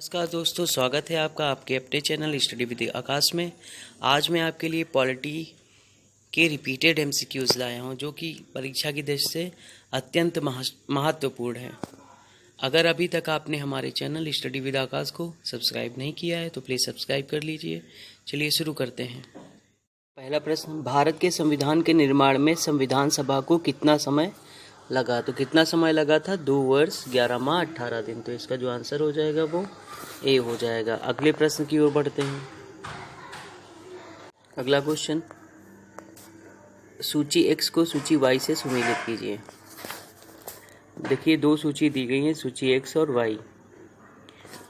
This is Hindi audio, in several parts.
नमस्कार दोस्तों, स्वागत है आपका आपके अपने चैनल स्टडी विद आकाश में। आज मैं आपके लिए पॉलिटी के रिपीटेड एमसीक्यूज लाया हूं, जो कि परीक्षा की दृष्टि से अत्यंत महत्वपूर्ण है। अगर अभी तक आपने हमारे चैनल स्टडी विद आकाश को सब्सक्राइब नहीं किया है तो प्लीज़ सब्सक्राइब कर लीजिए। चलिए शुरू करते हैं। पहला प्रश्न, भारत के संविधान के निर्माण में संविधान सभा को कितना समय लगा? तो कितना समय लगा था? 2 वर्ष 11 माह 18 दिन। तो इसका जो आंसर हो जाएगा वो ए हो जाएगा। अगले प्रश्न की ओर बढ़ते हैं। अगला क्वेश्चन, सूची x को सूची y से सुमेलित कीजिए। देखिए, 2 सूची दी गई हैं, सूची x और y।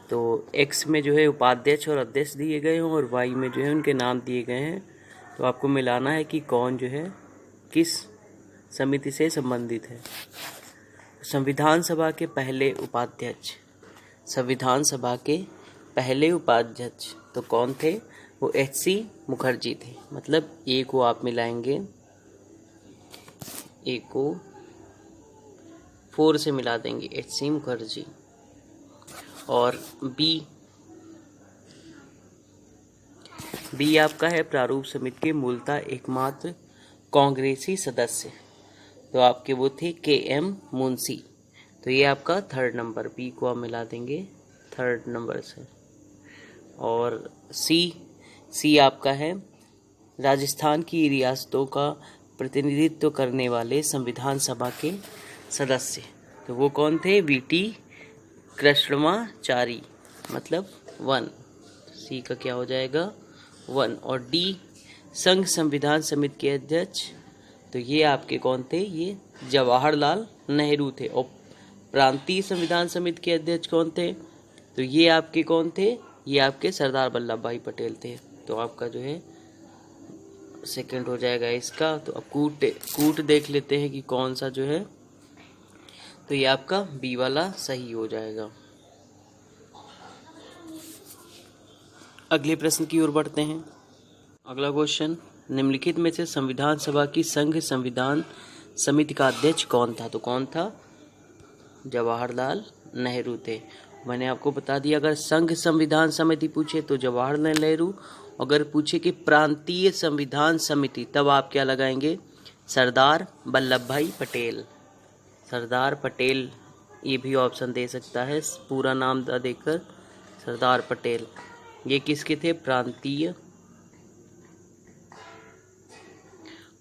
तो x में जो है उपाध्यक्ष और अध्यक्ष दिए गए हैं और y में जो है उनके नाम दिए गए हैं। तो आपको मिलाना है कि कौन जो है किस समिति से संबंधित है। संविधान सभा के पहले उपाध्यक्ष, संविधान सभा के पहले उपाध्यक्ष तो कौन थे? वो HC मुखर्जी थे। मतलब ए को आप मिलाएंगे, ए को 4 से मिला देंगे, HC मुखर्जी। और बी आपका है प्रारूप समिति के मूलतः एकमात्र कांग्रेसी सदस्य, तो आपके वो थे KM मुंशी। तो ये आपका 3rd नंबर, बी को आप मिला देंगे 3rd नंबर से। और सी आपका है राजस्थान की रियासतों का प्रतिनिधित्व करने वाले संविधान सभा के सदस्य, तो वो कौन थे? VT कृष्णमाचारी, मतलब 1। सी का क्या हो जाएगा? 1। और डी संघ संविधान समिति के अध्यक्ष, तो ये आपके कौन थे? ये जवाहरलाल नेहरू थे। और प्रांतीय संविधान समिति के अध्यक्ष कौन थे? तो ये आपके कौन थे? ये आपके सरदार वल्लभ भाई पटेल थे। तो आपका जो है सेकंड हो जाएगा इसका। तो अब कूट देख लेते हैं कि कौन सा जो है, तो ये आपका बी वाला सही हो जाएगा। अगले प्रश्न की ओर बढ़ते हैं। अगला क्वेश्चन, निम्नलिखित में से संविधान सभा की संघ संविधान समिति का अध्यक्ष कौन था? तो कौन था? जवाहरलाल नेहरू थे। मैंने आपको बता दिया, अगर संघ संविधान समिति पूछे तो जवाहरलाल नेहरू, अगर पूछे कि प्रांतीय संविधान समिति तब आप क्या लगाएंगे? सरदार वल्लभ भाई पटेल। सरदार पटेल, ये भी ऑप्शन दे सकता है, पूरा नाम देकर सरदार पटेल। ये किसके थे?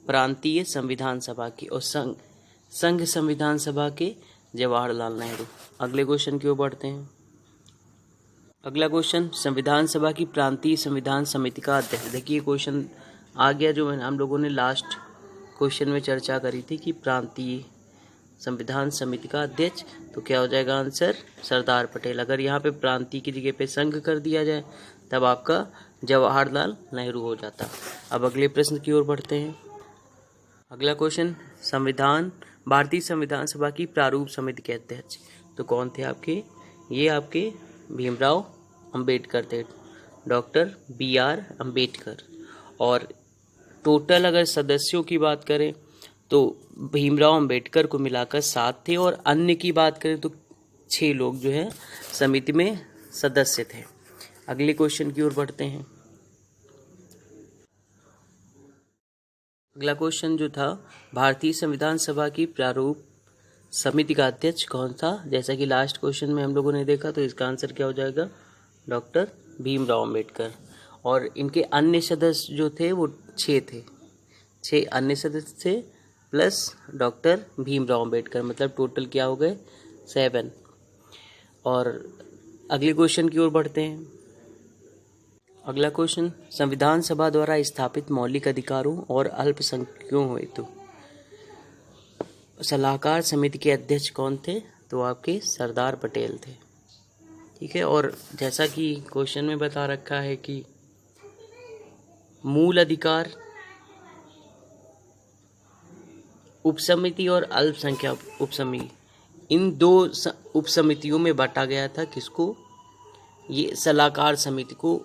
प्रांतीय संविधान सभा की। और संघ संविधान सभा के जवाहरलाल नेहरू। अगले क्वेश्चन की ओर बढ़ते हैं। अगला क्वेश्चन, संविधान सभा की प्रांतीय संविधान समिति का अध्यक्ष। देखिए क्वेश्चन आ गया जो हम लोगों ने लास्ट क्वेश्चन में चर्चा करी थी कि प्रांतीय संविधान समिति का अध्यक्ष, तो क्या हो जाएगा आंसर? सरदार पटेल। अगर यहाँ पे प्रांतीय की जगह पे संघ कर दिया जाए तब आपका जवाहरलाल नेहरू हो जाता। अब अगले प्रश्न की ओर बढ़ते हैं। अगला क्वेश्चन, भारतीय संविधान सभा की प्रारूप समिति के अध्यक्ष तो कौन थे आपके? ये आपके भीमराव अंबेडकर थे, डॉक्टर BR अंबेडकर। और टोटल अगर सदस्यों की बात करें तो भीमराव अंबेडकर को मिलाकर 7 थे, और अन्य की बात करें तो 6 लोग जो है समिति में सदस्य थे। अगले क्वेश्चन की ओर बढ़ते हैं। अगला क्वेश्चन जो था, भारतीय संविधान सभा की प्रारूप समिति का अध्यक्ष कौन था? जैसा कि लास्ट क्वेश्चन में हम लोगों ने देखा, तो इसका आंसर क्या हो जाएगा? डॉक्टर भीमराव अंबेडकर। और इनके अन्य सदस्य जो थे वो 6 थे, 6 अन्य सदस्य थे प्लस डॉक्टर भीमराव अंबेडकर, मतलब टोटल क्या हो गए? 7। और अगले क्वेश्चन की ओर बढ़ते हैं। अगला क्वेश्चन, संविधान सभा द्वारा स्थापित मौलिक अधिकारों और अल्पसंख्यकों हेतु सलाहकार समिति के अध्यक्ष कौन थे? तो आपके सरदार पटेल थे। ठीक है। और जैसा कि क्वेश्चन में बता रखा है कि मूल अधिकार उपसमिति और अल्पसंख्यक उपसमिति, इन 2 उपसमितियों में बांटा गया था। किसको? ये सलाहकार समिति को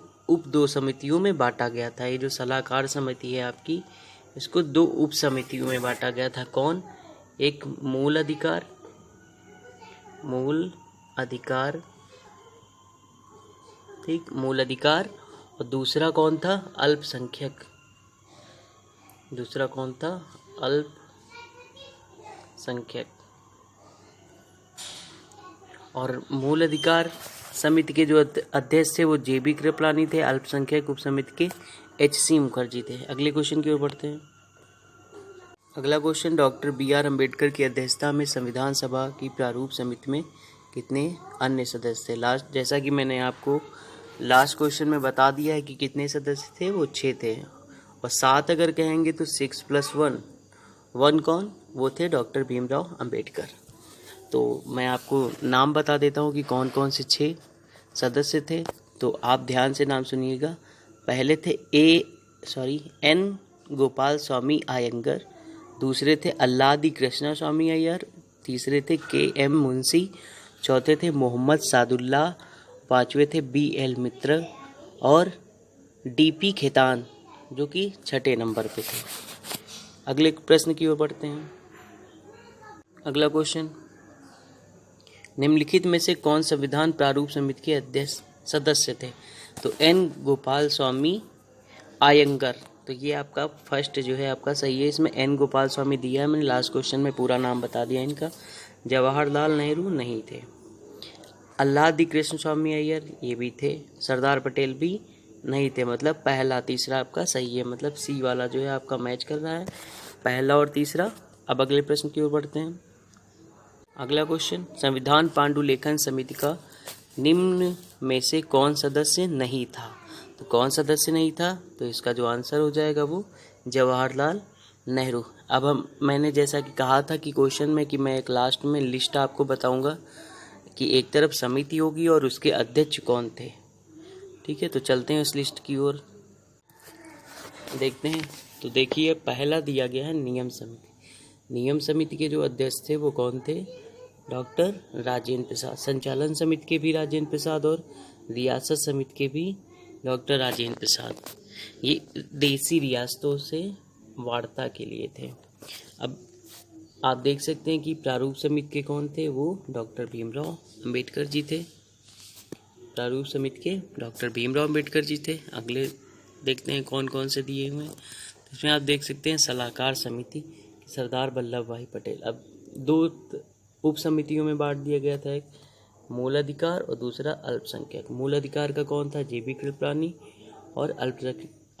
2 समितियों में बांटा गया था। ये जो सलाहकार समिति है आपकी, इसको 2 उपसमितियों में बांटा गया था। कौन? एक मूल अधिकार ठीक, मूल अधिकार। और दूसरा कौन था? अल्पसंख्यक। दूसरा कौन था? अल्पसंख्यक। और मूल अधिकार समिति के जो अध्यक्ष थे वो JB कृपलानी थे। अल्पसंख्यक उपसमिति के HC मुखर्जी थे। अगले क्वेश्चन की ओर बढ़ते हैं। अगला क्वेश्चन, डॉक्टर BR अम्बेडकर की अध्यक्षता में संविधान सभा की प्रारूप समिति में कितने अन्य सदस्य थे? जैसा कि मैंने आपको लास्ट क्वेश्चन में बता दिया है कि कितने सदस्य थे, वो 6 थे। और 7 अगर कहेंगे तो 6 + 1, 1 कौन? वो थे डॉक्टर भीमराव अम्बेडकर। तो मैं आपको नाम बता देता हूँ कि कौन कौन से 6 सदस्य थे, तो आप ध्यान से नाम सुनिएगा। पहले थे N गोपाल स्वामी अयंगर, दूसरे थे अल्लादी कृष्णा स्वामी अय्यर, तीसरे थे KM मुंशी, चौथे थे मोहम्मद सादुल्ला, पांचवे थे BL मित्र और DP खेतान, जो कि 6ठे नंबर पे थे। अगले प्रश्न की ओर बढ़ते हैं। अगला क्वेश्चन, निम्नलिखित में से कौन संविधान प्रारूप समिति के अध्यक्ष सदस्य थे? तो N गोपाल स्वामी अयंगर, तो ये आपका फर्स्ट जो है आपका सही है। इसमें N गोपाल स्वामी दिया है, मैंने लास्ट क्वेश्चन में पूरा नाम बता दिया इनका। जवाहरलाल नेहरू नहीं थे। अल्लादी कृष्ण स्वामी अय्यर ये भी थे। सरदार पटेल भी नहीं थे। मतलब पहला तीसरा आपका सही है, मतलब C वाला जो है आपका मैच कर रहा है, पहला और तीसरा। अब अगले प्रश्न की ओर बढ़ते हैं। अगला क्वेश्चन, संविधान पांडुलेखन समिति का निम्न में से कौन सदस्य नहीं था? तो कौन सदस्य नहीं था? तो इसका जो आंसर हो जाएगा वो जवाहरलाल नेहरू। अब मैंने जैसा कि कहा था कि क्वेश्चन में कि मैं एक लास्ट में लिस्ट आपको बताऊंगा कि एक तरफ समिति होगी और उसके अध्यक्ष कौन थे। ठीक है, तो चलते हैं उस लिस्ट की ओर, देखते हैं। तो देखिए, पहला दिया गया है नियम समिति। नियम समिति के जो अध्यक्ष थे वो कौन थे? डॉक्टर राजेंद्र प्रसाद। संचालन समिति के भी राजेंद्र प्रसाद और रियासत समिति के भी डॉक्टर राजेंद्र प्रसाद। ये देसी रियासतों से वार्ता के लिए थे। अब आप देख सकते हैं कि प्रारूप समिति के कौन थे? वो डॉक्टर भीमराव अम्बेडकर जी थे। प्रारूप समिति के डॉक्टर भीमराव अम्बेडकर जी थे। अगले देखते हैं कौन कौन से दिए हुए हैं। इसमें आप देख सकते हैं सलाहकार समिति सरदार वल्लभ भाई पटेल। अब 2 उप समितियों में बांट दिया गया था, एक मूल अधिकार और दूसरा अल्पसंख्यक। मूल अधिकार का कौन था? JB कृपलानी। और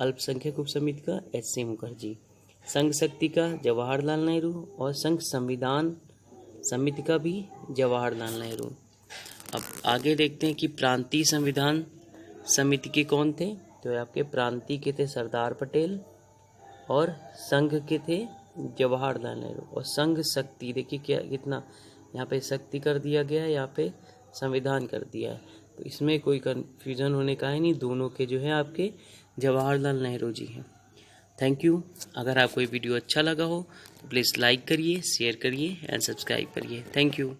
अल्पसंख्यक उप समिति का HC मुखर्जी। संघ शक्ति का जवाहरलाल नेहरू और संघ संविधान समिति का भी जवाहरलाल नेहरू। अब आगे देखते हैं कि प्रांतीय संविधान समिति के कौन थे? तो आपके प्रांतीय के थे सरदार पटेल और संघ के थे जवाहरलाल नेहरू। और संघ शक्ति, देखिए क्या कितना यहाँ पे शक्ति कर दिया गया है, यहाँ पे संविधान कर दिया है, तो इसमें कोई कन्फ्यूजन होने का है नहीं। दोनों के जो है आपके जवाहरलाल नेहरू जी हैं। Thank you. अगर आपको ये वीडियो अच्छा लगा हो तो प्लीज़ लाइक करिए, शेयर करिए एंड सब्सक्राइब करिए। Thank you.